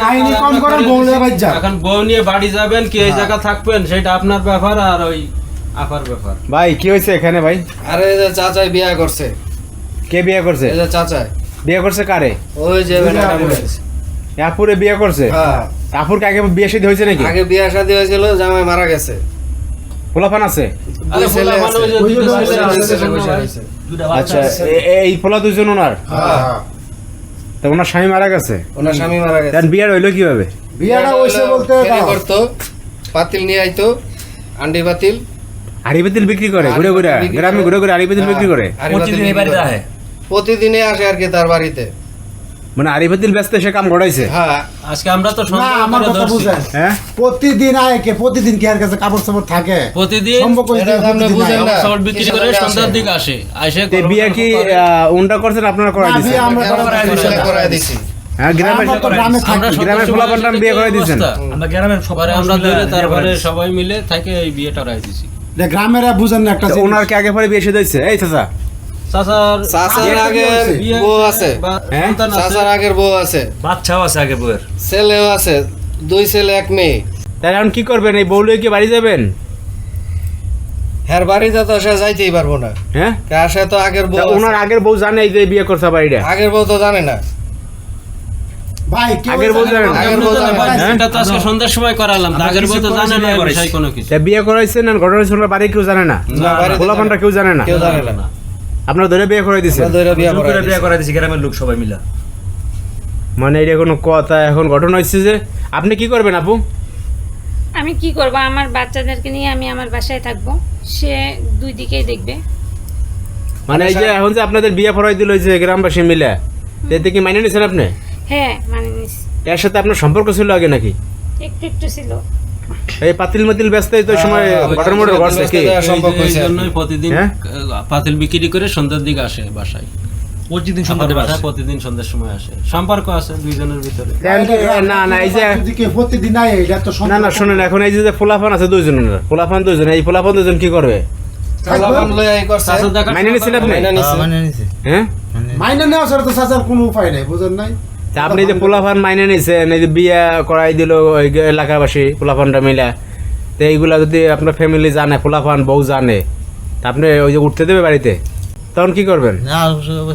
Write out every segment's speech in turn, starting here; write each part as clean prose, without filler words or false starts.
কাহিনী কম করেন, বউ নিয়ে বাড়ি যান। এখন বউ নিয়ে বাড়ি যাবেন কি এই জায়গা থাকবেন সেটা আপনার ব্যাপার আর ওই আপার ব্যাপার। ভাই কি হয়েছে এখানে ভাই? আরে এই যে চাচাই বিয়ে করছে। কে বিয়ে করছে? এই যে চাচাই বিয়ে করছে কারে? ওই যে বেটাটা বলেছে। আপুরে বিয়ে করছে? হ্যাঁ, আপুর আগে বিয়ে শাদী হয়েছে নাকি? আগে বিয়ে শাদী হয়েছিল, জামাই মারা গেছে। পোলাপান আছে? আরে দুই ছেলে পোলা আছে। মানুষ যে ওই যে দুটো দুই ছেলে ছেলে আছে, আছে, বসে রয়েছে। আচ্ছা এই পোলা দুজন ওনার? হ্যাঁ, তো ওনার স্বামী মারা গেছে? ওনার স্বামী মারা গেছে। দেন বিয়ে হইলো কিভাবে? বিয়েটা হইছে বলতে ফেরি করতো, পাতিল নিয়ে আইতো, আন্ডি পাতিল। হাড়ি পাতিল বিক্রি করে ঘুরে ঘুরে হাঁড়ি বিক্রি গ্রামে করে। ঘুরে ঘুরে হাড়ি পাতিল বিক্রি করে? হাঁড়ি পাতিল প্রতিদিন এই বিক্রি বাড়িতে করে। আসে? প্রতিদিনে আসে আর কি তার বাড়িতে। মানে হাড়ি পাতিল ব্যস্ত সে কাম ঘটাইছে? হ্যাঁ, আজকে আমরা তো না, সন্দেহ আমার করে কথা ধরছি। বুঝেন। হ্যাঁ প্রতিদিন আয় কে, প্রতিদিন কি আর কাছে কাপড় চাপড় থাকে? প্রতিদিন সম্পর্ক এটা হইতে আপনি প্রতিদিন বুঝেন আয়। না। সব বিক্রি কিসের করে জন্য সন্ধ্যার আসে? দিকে আসে তে বিয়ে কি উনটা করছেন আপনারা করাই না, দিছেন? বিয়ে আমরা করাই দিছি, করাই দিছি। হ্যাঁ গ্রামে আমরা তো গ্রামে থাকি। আমরা গ্রামের সদস্য পোলাপানটা হিসেবে বিয়ে করে এই দিয়েছেন? অবস্থা। আমরা গ্রামের সব পরে মানুষ আমরা মিলে ধরে বিয়ে তারপরে করে দিছি। সবাই মিলে থেকে এই বিয়েটা রাই দিছি। যে গ্রামের বুঝেন না একটা তো জিনিস। ওনার কি আগে পরে বিয়ে শাদী হয়েছে? এই চাচা চাচার চাচার আগের বিয়ে বউ আছে, বা হ্যাঁ? সন্তান আছে। চাচার আগের বউ আছে, বাচ্চাও আছে আগে বউয়ের। ছেলেও আছে, 2 ছেলে 1 মেয়ে। তাহলে এখন কি করবেন? এই বউ লইয়ে কি বাড়ি যাবেন? হ্যার বাড়িতে তো সে যাইতেই পারবো না, হ্যাঁ কার সে তো আগের বউ তা আছে। ওনার আগের বউ জানে এই যে বিয়ে করছে বাড়িটা? আগের বউ তো জানে না। ভাই কি আগের বউ জানে না? আগের বউ জানে না। হ্যাঁ? এটা তো আজকে সন্ধ্যার সময় করালাম, আমরা আগের বউ তো কিছু জানে না এই করেছি, বিষয় কোনো কিছু। তা বিয়ে করাইছেন না ঘটনা হয়েছে ওনার বাড়ি কেউ জানে না? না, বাড়িতে পোলাপানটা কেউ জানে না? কেউ জানে না। আপনারা ধরে বিয়ে করে দিছেন? আমরা ধরে বিয়ে জোর করে করাই বিয়ে দিছি। করে দিছি গ্রামের লোক সবাই মিলে। মানে এটা কোনো কথা? এখন ঘটনা হচ্ছে যে আপনি কি করবেন আপু? আমি কি করব, আমার বাচ্চাদেরকে নিয়ে আমি আমার বাসায় থাকবো, সে দুই দিকেই দেখবে। মানে এই যে এখন যে আপনাদের বিয়ে পড়াই দিল যে গ্রামবাসী মিলে, তো এতে কি মাইনে নিছেন আপনি? হ্যাঁ মানে নিছি। এর সাথে আপনার সম্পর্ক ছিল আগে নাকি? একটু একটু ছিল। এই পাতিল মাতিল ব্যস্ত তো ওই সময় ঘটনা মটর ঘটছে কি? সম্পর্ক এই হয়েছে আর কি। জন্যই প্রতিদিন হ্যাঁ? পাতিল বিক্রি করে সন্ধ্যার দিকে আসে বাসায়। প্রতিদিন আমার সন্ধ্যার বাসায় প্রতিদিন সন্ধ্যার সময় আসে। সম্পর্ক আছে দুইজনের ভিতরে। না না এই যে দিকে প্রতিদিন আয়, এটা তো না না শুনেন, এখন এই যে পোলাপান আছে দুইজনের, পোলাপান দুইজন, এই পোলাপান দুইজন কি করবে? পোলাপান লইয়া এই করছে। চাচার দেখা মাইনে নিছেন আপনি? মাইনা নিছে। হ্যাঁ মাইনে নেওয়া ছাড়া তো চাচার কোনো উপায় নাই, বুঝেন নাই? তা আপনি যে পোলাপান মাইনে নিছেন, এই যে বিয়ে করাই দিল ওই এলাকাবাসী পোলাপানটা মিলা, তো এইগুলা যদি আপনার ফ্যামিলি জানে, পোলাপান বউ জানে, তা আপনি ওই যে উঠতে দেবে বাড়িতে, তখন কি করবেন? না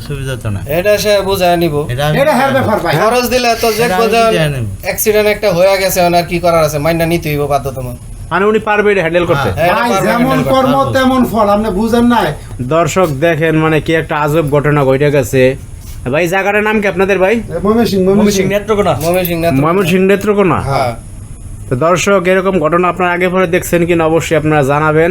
সুবিধা তো না এটা সে বুঝায় নিব। এটা হ্যার ব্যাপার ভাই। খরচ দিলে তো যে এটা আমি বোঝান বুঝায় নিব। অ্যাক্সিডেন্ট একটা হয়ে গেছে, আর কি করার আছে, মাইনা নিতেই হবে বাধ্যতামূলক। মানে উনি পারবে এটা হ্যান্ডেল করতে? হ্যাঁ, এটা ভাই পারবে যেমন handle করতে। কর্ম তেমন ফল, আপনি বুঝেন নাই? দর্শক দেখেন মানে কি একটা আজব ঘটনা ঘটে গেছে। ভাই জায়গাটার নাম কি আপনাদের ভাই? ময়মনসিংহ নেত্রকোনা। ময়মনসিংহ ময়মনসিংহ নেত্রকোনা। হ্যাঁ। তো দর্শক এরকম ঘটনা আপনার আগে পরে দেখছেন কিনা অবশ্যই আপনারা জানাবেন।